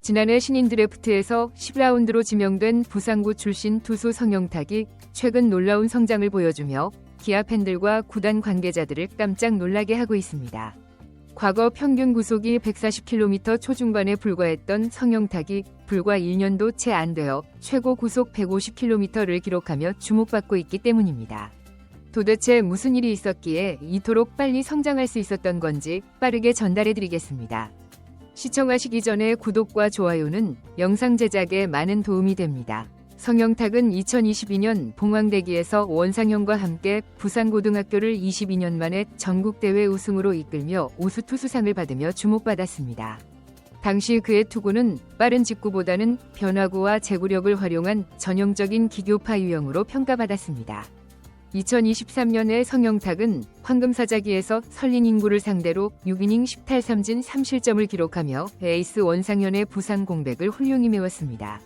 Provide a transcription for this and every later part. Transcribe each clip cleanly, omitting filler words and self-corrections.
지난해 신인 드래프트에서 10라운드로 지명된 부산구 출신 투수 성영탁이 최근 놀라운 성장을 보여주며 기아 팬들과 구단 관계자들을 깜짝 놀라게 하고 있습니다. 과거 평균 구속이 140km 초중반에 불과했던 성영탁이 불과 1년도 채 안 되어 최고 구속 150km를 기록하며 주목받고 있기 때문입니다. 도대체 무슨 일이 있었기에 이토록 빨리 성장할 수 있었던 건지 빠르게 전달해드리겠습니다. 시청하시기 전에 구독과 좋아요는 영상 제작에 많은 도움이 됩니다. 성영탁은 2022년 봉황대기에서 원상현과 함께 부산고등학교를 22년 만에 전국대회 우승으로 이끌며 우수투수상을 받으며 주목받았습니다. 당시 그의 투구는 빠른 직구보다는 변화구와 제구력을 활용한 전형적인 기교파 유형으로 평가받았습니다. 2023년에 성영탁은 황금사자기에서 설린인구를 상대로 6이닝 10탈 3진 3실점을 기록하며 에이스 원상현의 부상 공백을 훌륭히 메웠습니다.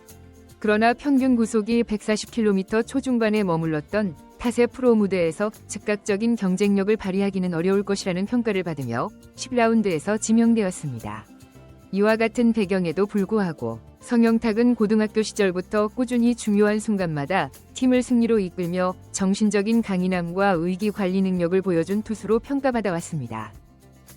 그러나 평균 구속이 140km 초중반에 머물렀던 타세 프로 무대에서 즉각적인 경쟁력을 발휘하기는 어려울 것이라는 평가를 받으며 10라운드에서 지명되었습니다. 이와 같은 배경에도 불구하고 성영탁은 고등학교 시절부터 꾸준히 중요한 순간마다 팀을 승리로 이끌며 정신적인 강인함과 의기 관리 능력을 보여준 투수로 평가받아 왔습니다.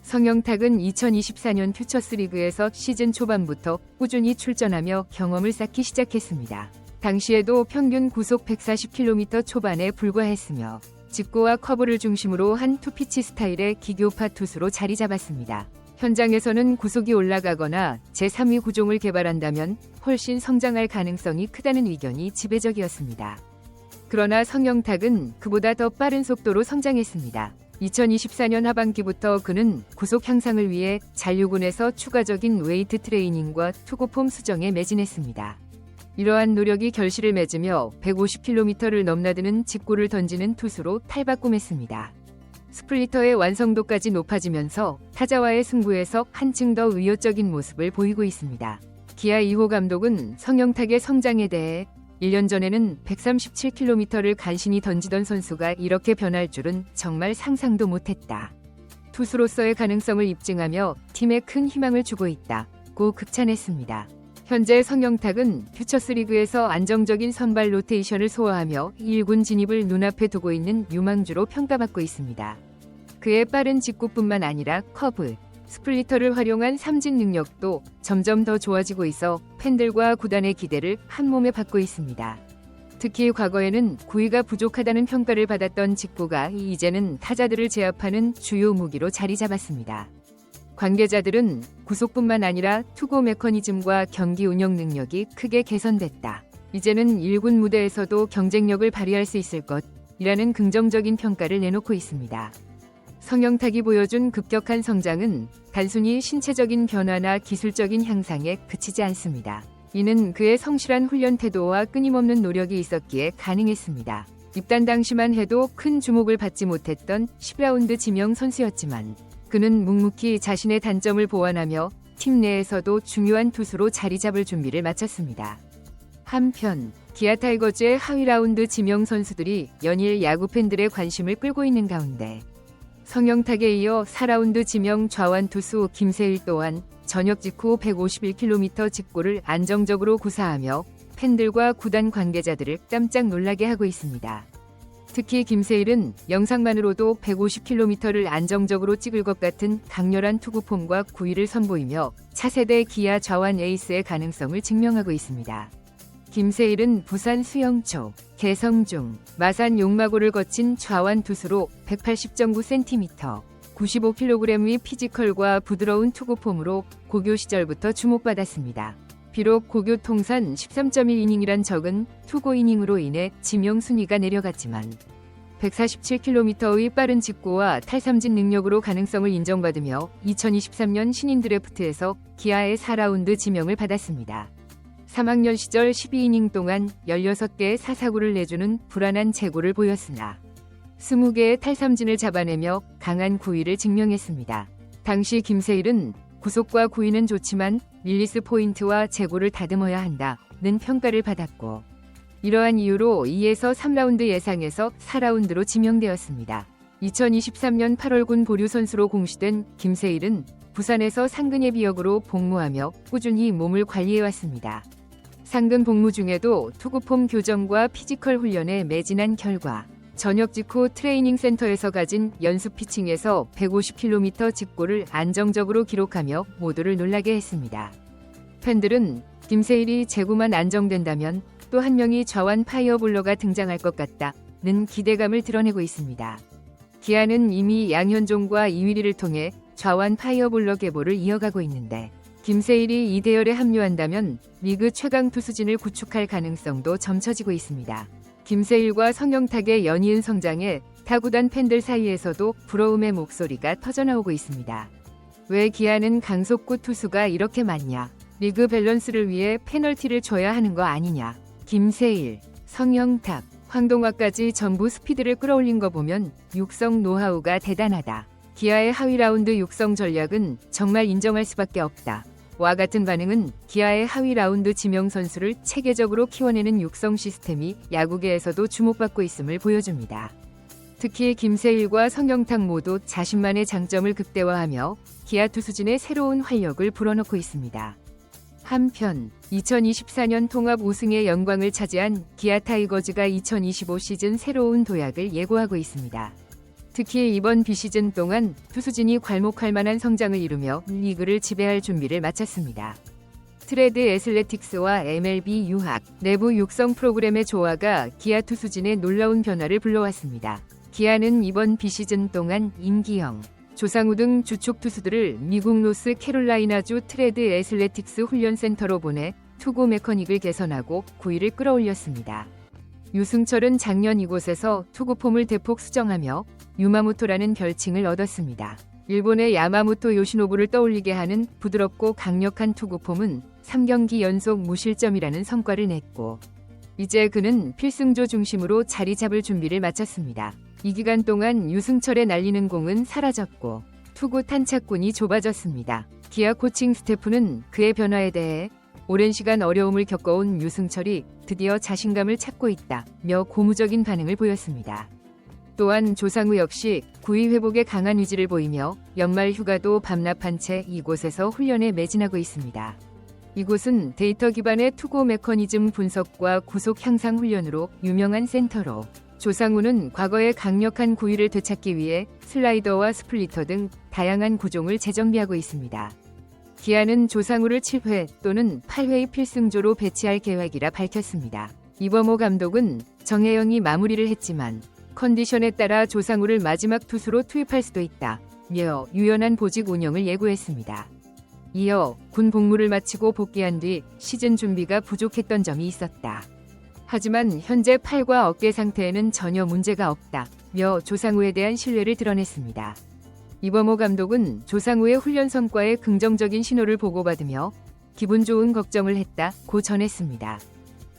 성영탁은 2024년 퓨처스리그에서 시즌 초반부터 꾸준히 출전하며 경험을 쌓기 시작했습니다. 당시에도 평균 구속 140km 초반에 불과했으며 직구와 커브를 중심으로 한 투피치 스타일의 기교파 투수로 자리 잡았습니다. 현장에서는 구속이 올라가거나 제3위 구종을 개발한다면 훨씬 성장할 가능성이 크다는 의견이 지배적이었습니다. 그러나 성영탁은 그보다 더 빠른 속도로 성장했습니다. 2024년 하반기부터 그는 구속 향상을 위해 잔류군에서 추가적인 웨이트 트레이닝과 투구폼 수정에 매진했습니다. 이러한 노력이 결실을 맺으며 150km를 넘나드는 직구를 던지는 투수로 탈바꿈했습니다. 스플리터의 완성도까지 높아지면서 타자와의 승부에서 한층 더 의욕적인 모습을 보이고 있습니다. 기아 2호 감독은 성영탁의 성장에 대해 1년 전에는 137km를 간신히 던지던 선수가 이렇게 변할 줄은 정말 상상도 못했다. 투수로서의 가능성을 입증하며 팀에 큰 희망을 주고 있다고 극찬했습니다. 현재 성영탁은 퓨처스리그에서 안정적인 선발 로테이션을 소화하며 1군 진입을 눈앞에 두고 있는 유망주로 평가받고 있습니다. 그의 빠른 직구뿐만 아니라 커브, 스플리터를 활용한 삼진 능력도 점점 더 좋아지고 있어 팬들과 구단의 기대를 한몸에 받고 있습니다. 특히 과거에는 구위가 부족하다는 평가를 받았던 직구가 이제는 타자들을 제압하는 주요 무기로 자리 잡았습니다. 관계자들은 구속뿐만 아니라 투구 메커니즘과 경기 운영 능력이 크게 개선됐다. 이제는 1군 무대에서도 경쟁력을 발휘할 수 있을 것이라는 긍정적인 평가를 내놓고 있습니다. 성영탁이 보여준 급격한 성장은 단순히 신체적인 변화나 기술적인 향상에 그치지 않습니다. 이는 그의 성실한 훈련 태도와 끊임없는 노력이 있었기에 가능했습니다. 입단 당시만 해도 큰 주목을 받지 못했던 10라운드 지명 선수였지만 그는 묵묵히 자신의 단점을 보완하며 팀 내에서도 중요한 투수로 자리 잡을 준비를 마쳤습니다. 한편 기아 타이거즈의 하위 라운드 지명 선수들이 연일 야구 팬들의 관심을 끌고 있는 가운데 성영탁에 이어 4라운드 지명 좌완 투수 김세일 또한 저녁 직후 151km 직구를 안정적으로 구사하며 팬들과 구단 관계자들을 깜짝 놀라게 하고 있습니다. 특히 김세일은 영상만으로도 150km를 안정적으로 찍을 것 같은 강렬한 투구폼과 구위를 선보이며 차세대 기아 좌완 에이스의 가능성을 증명하고 있습니다. 김세일은 부산 수영초, 개성중, 마산 용마고를 거친 좌완 투수로 180.9cm, 95kg의 피지컬과 부드러운 투구폼으로 고교 시절부터 주목받았습니다. 비록 고교 통산 13.1이닝이란 적은 투구 이닝으로 인해 지명 순위가 내려갔지만 147km의 빠른 직구와 탈삼진 능력으로 가능성을 인정받으며 2023년 신인 드래프트에서 기아의 4라운드 지명을 받았습니다. 3학년 시절 12이닝 동안 16개의 사사구를 내주는 불안한 제구를 보였으나 20개의 탈삼진을 잡아내며 강한 구위를 증명했습니다. 당시 김세일은 구속과 구위는 좋지만 릴리스 포인트와 제구를 다듬어야 한다는 평가를 받았고 이러한 이유로 2에서 3라운드 예상에서 4라운드로 지명되었습니다. 2023년 8월 군 보류 선수로 공시된 김세일은 부산에서 상근 예비역으로 복무하며 꾸준히 몸을 관리해왔습니다. 상근 복무 중에도 투구폼 교정과 피지컬 훈련에 매진한 결과 저녁 직후 트레이닝 센터에서 가진 연습 피칭에서 150km 직구를 안정적으로 기록하며 모두를 놀라게 했습니다. 팬들은 김세일이 재구만 안정된다면 또 한 명이 좌완 파이어볼러가 등장할 것 같다는 기대감을 드러내고 있습니다. 기아는 이미 양현종과 이휘리를 통해 좌완 파이어볼러 계보를 이어가고 있는데 김세일이 이 대열에 합류한다면 리그 최강 투수진을 구축할 가능성도 점쳐지고 있습니다. 김세일과 성영탁의 연이은 성장에 타구단 팬들 사이에서도 부러움의 목소리가 터져나오고 있습니다. 왜 기아는 강속구 투수가 이렇게 많냐? 리그 밸런스를 위해 페널티를 줘야 하는 거 아니냐? 김세일, 성영탁, 황동화까지 전부 스피드를 끌어올린 거 보면 육성 노하우가 대단하다. 기아의 하위 라운드 육성 전략은 정말 인정할 수밖에 없다. 와 같은 반응은 기아의 하위 라운드 지명 선수를 체계적으로 키워내는 육성 시스템이 야구계에서도 주목받고 있음을 보여줍니다. 특히 김세일과 성영탁 모두 자신만의 장점을 극대화하며 기아 투수진의 새로운 활력을 불어넣고 있습니다. 한편 2024년 통합 우승의 영광을 차지한 기아 타이거즈가 2025 시즌 새로운 도약을 예고하고 있습니다. 특히 이번 비시즌 동안 투수진이 괄목할 만한 성장을 이루며 리그를 지배할 준비를 마쳤습니다. 트레드 애슬레틱스와 MLB 유학, 내부 육성 프로그램의 조화가 기아 투수진의 놀라운 변화를 불러왔습니다. 기아는 이번 비시즌 동안 임기영, 조상우 등 주축 투수들을 미국 노스캐롤라이나주 트레드 애슬레틱스 훈련센터로 보내 투구 메커닉을 개선하고 구위를 끌어올렸습니다. 유승철은 작년 이곳에서 투구폼을 대폭 수정하며 유마모토라는 별칭을 얻었습니다. 일본의 야마모토 요시노부를 떠올리게 하는 부드럽고 강력한 투구폼은 3경기 연속 무실점이라는 성과를 냈고 이제 그는 필승조 중심으로 자리 잡을 준비를 마쳤습니다. 이 기간 동안 유승철의 날리는 공은 사라졌고 투구 탄착군이 좁아졌습니다. 기아 코칭 스태프는 그의 변화에 대해 오랜 시간 어려움을 겪어온 유승철이 드디어 자신감을 찾고 있다며 고무적인 반응을 보였습니다. 또한 조상우 역시 구위 회복에 강한 의지를 보이며 연말 휴가도 반납한 채 이곳에서 훈련에 매진하고 있습니다. 이곳은 데이터 기반의 투구 메커니즘 분석과 구속 향상 훈련으로 유명한 센터로 조상우는 과거의 강력한 구위를 되찾기 위해 슬라이더와 스플리터 등 다양한 구종을 재정비하고 있습니다. 기아는 조상우를 7회 또는 8회의 필승조로 배치할 계획이라 밝혔습니다. 이범호 감독은 정혜영이 마무리를 했지만 컨디션에 따라 조상우를 마지막 투수로 투입할 수도 있다며 유연한 보직 운영을 예고했습니다. 이어 군 복무를 마치고 복귀한 뒤 시즌 준비가 부족했던 점이 있었다. 하지만 현재 팔과 어깨 상태에는 전혀 문제가 없다며 조상우에 대한 신뢰를 드러냈습니다. 이범호 감독은 조상우의 훈련 성과에 긍정적인 신호를 보고받으며 기분 좋은 걱정을 했다고 전했습니다.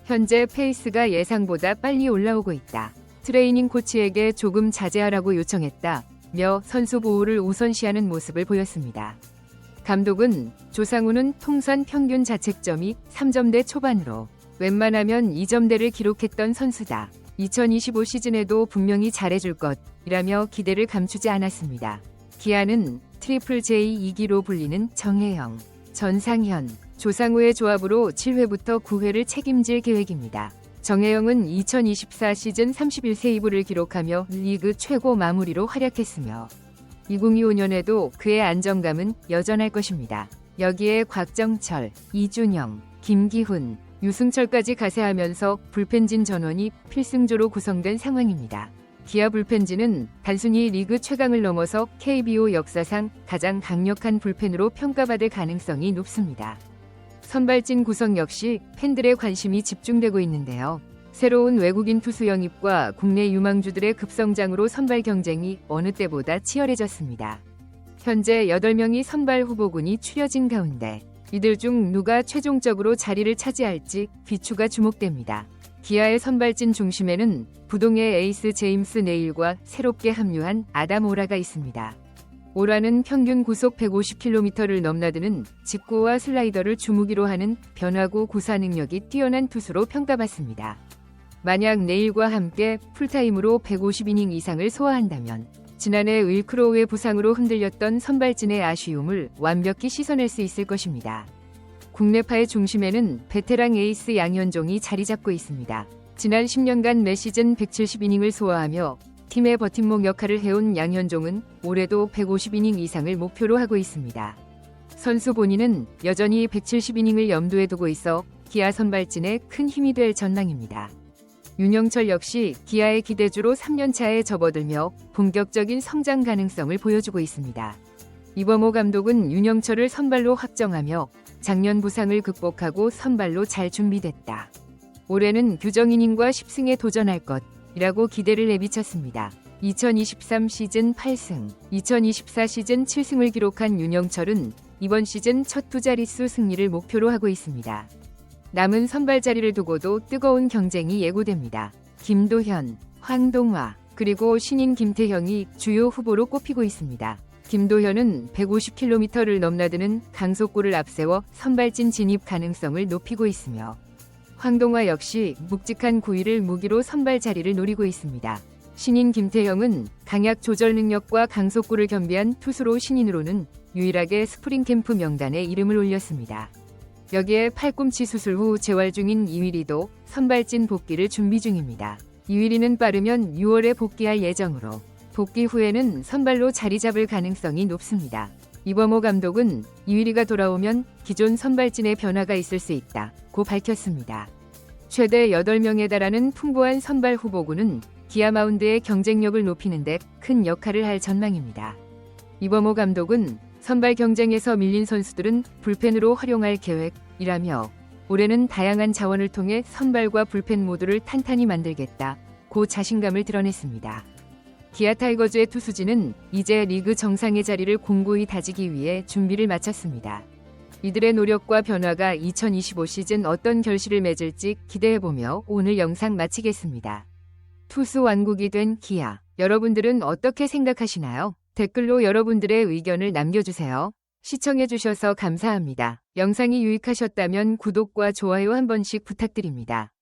현재 페이스가 예상보다 빨리 올라오고 있다. 트레이닝 코치에게 조금 자제하라고 요청했다며 선수 보호를 우선시하는 모습을 보였습니다. 감독은 조상우는 통산 평균 자책점이 3점대 초반으로 웬만하면 2점대를 기록했던 선수다. 2025 시즌에도 분명히 잘해줄 것이라며 기대를 감추지 않았습니다. 기아는 트리플 J 2기로 불리는 정혜영, 전상현, 조상우의 조합으로 7회부터 9회를 책임질 계획입니다. 정혜영은 2024 시즌 31세이브를 기록하며 리그 최고 마무리로 활약했으며 2025년에도 그의 안정감은 여전할 것입니다. 여기에 곽정철, 이준영, 김기훈, 유승철까지 가세하면서 불펜진 전원이 필승조로 구성된 상황입니다. 기아 불펜진은 단순히 리그 최강을 넘어서 KBO 역사상 가장 강력한 불펜으로 평가받을 가능성이 높습니다. 선발진 구성 역시 팬들의 관심이 집중되고 있는데요. 새로운 외국인 투수 영입과 국내 유망주들의 급성장으로 선발 경쟁이 어느 때보다 치열해졌습니다. 현재 8명이 선발 후보군이 추려진 가운데 이들 중 누가 최종적으로 자리를 차지할지 귀추가 주목됩니다. 기아의 선발진 중심에는 부동의 에이스 제임스 네일과 새롭게 합류한 아담 오라가 있습니다. 오라는 평균 구속 150km를 넘나드는 직구와 슬라이더를 주무기로 하는 변화구 구사 능력이 뛰어난 투수로 평가받습니다. 만약 네일과 함께 풀타임으로 150이닝 이상을 소화한다면 지난해 윌크로우의 부상으로 흔들렸던 선발진의 아쉬움을 완벽히 씻어낼 수 있을 것입니다. 국내파의 중심에는 베테랑 에이스 양현종이 자리 잡고 있습니다. 지난 10년간 매 시즌 170이닝을 소화하며 팀의 버팀목 역할을 해온 양현종은 올해도 150이닝 이상을 목표로 하고 있습니다. 선수 본인은 여전히 170이닝을 염두에 두고 있어 기아 선발진에 큰 힘이 될 전망입니다. 윤영철 역시 기아의 기대주로 3년차에 접어들며 본격적인 성장 가능성을 보여주고 있습니다. 이범호 감독은 윤영철을 선발로 확정하며 작년 부상을 극복하고 선발로 잘 준비됐다. 올해는 규정이닝과 10승에 도전할 것이라고 기대를 내비쳤습니다. 2023 시즌 8승, 2024 시즌 7승을 기록한 윤영철은 이번 시즌 첫 두 자릿수 승리를 목표로 하고 있습니다. 남은 선발 자리를 두고도 뜨거운 경쟁이 예고됩니다. 김도현, 황동화, 그리고 신인 김태형이 주요 후보로 꼽히고 있습니다. 김도현은 150km를 넘나드는 강속구를 앞세워 선발진 진입 가능성을 높이고 있으며 황동화 역시 묵직한 구위를 무기로 선발 자리를 노리고 있습니다. 신인 김태형은 강약 조절 능력과 강속구를 겸비한 투수로 신인으로는 유일하게 스프링 캠프 명단에 이름을 올렸습니다. 여기에 팔꿈치 수술 후 재활 중인 이휘리도 선발진 복귀를 준비 중입니다. 이휘리는 빠르면 6월에 복귀할 예정으로 복귀 후에는 선발로 자리 잡을 가능성이 높습니다. 이범호 감독은 이휘리가 돌아오면 기존 선발진의 변화가 있을 수 있다고 밝혔습니다. 최대 8명에 달하는 풍부한 선발 후보군은 기아 마운드의 경쟁력을 높이는 데 큰 역할을 할 전망입니다. 이범호 감독은 선발 경쟁에서 밀린 선수들은 불펜으로 활용할 계획이라며 올해는 다양한 자원을 통해 선발과 불펜 모두를 탄탄히 만들겠다고 자신감을 드러냈습니다. 기아 타이거즈의 투수진은 이제 리그 정상의 자리를 공고히 다지기 위해 준비를 마쳤습니다. 이들의 노력과 변화가 2025 시즌 어떤 결실을 맺을지 기대해보며 오늘 영상 마치겠습니다. 투수 완국이 된 기아, 여러분들은 어떻게 생각하시나요? 댓글로 여러분들의 의견을 남겨주세요. 시청해주셔서 감사합니다. 영상이 유익하셨다면 구독과 좋아요 한 번씩 부탁드립니다.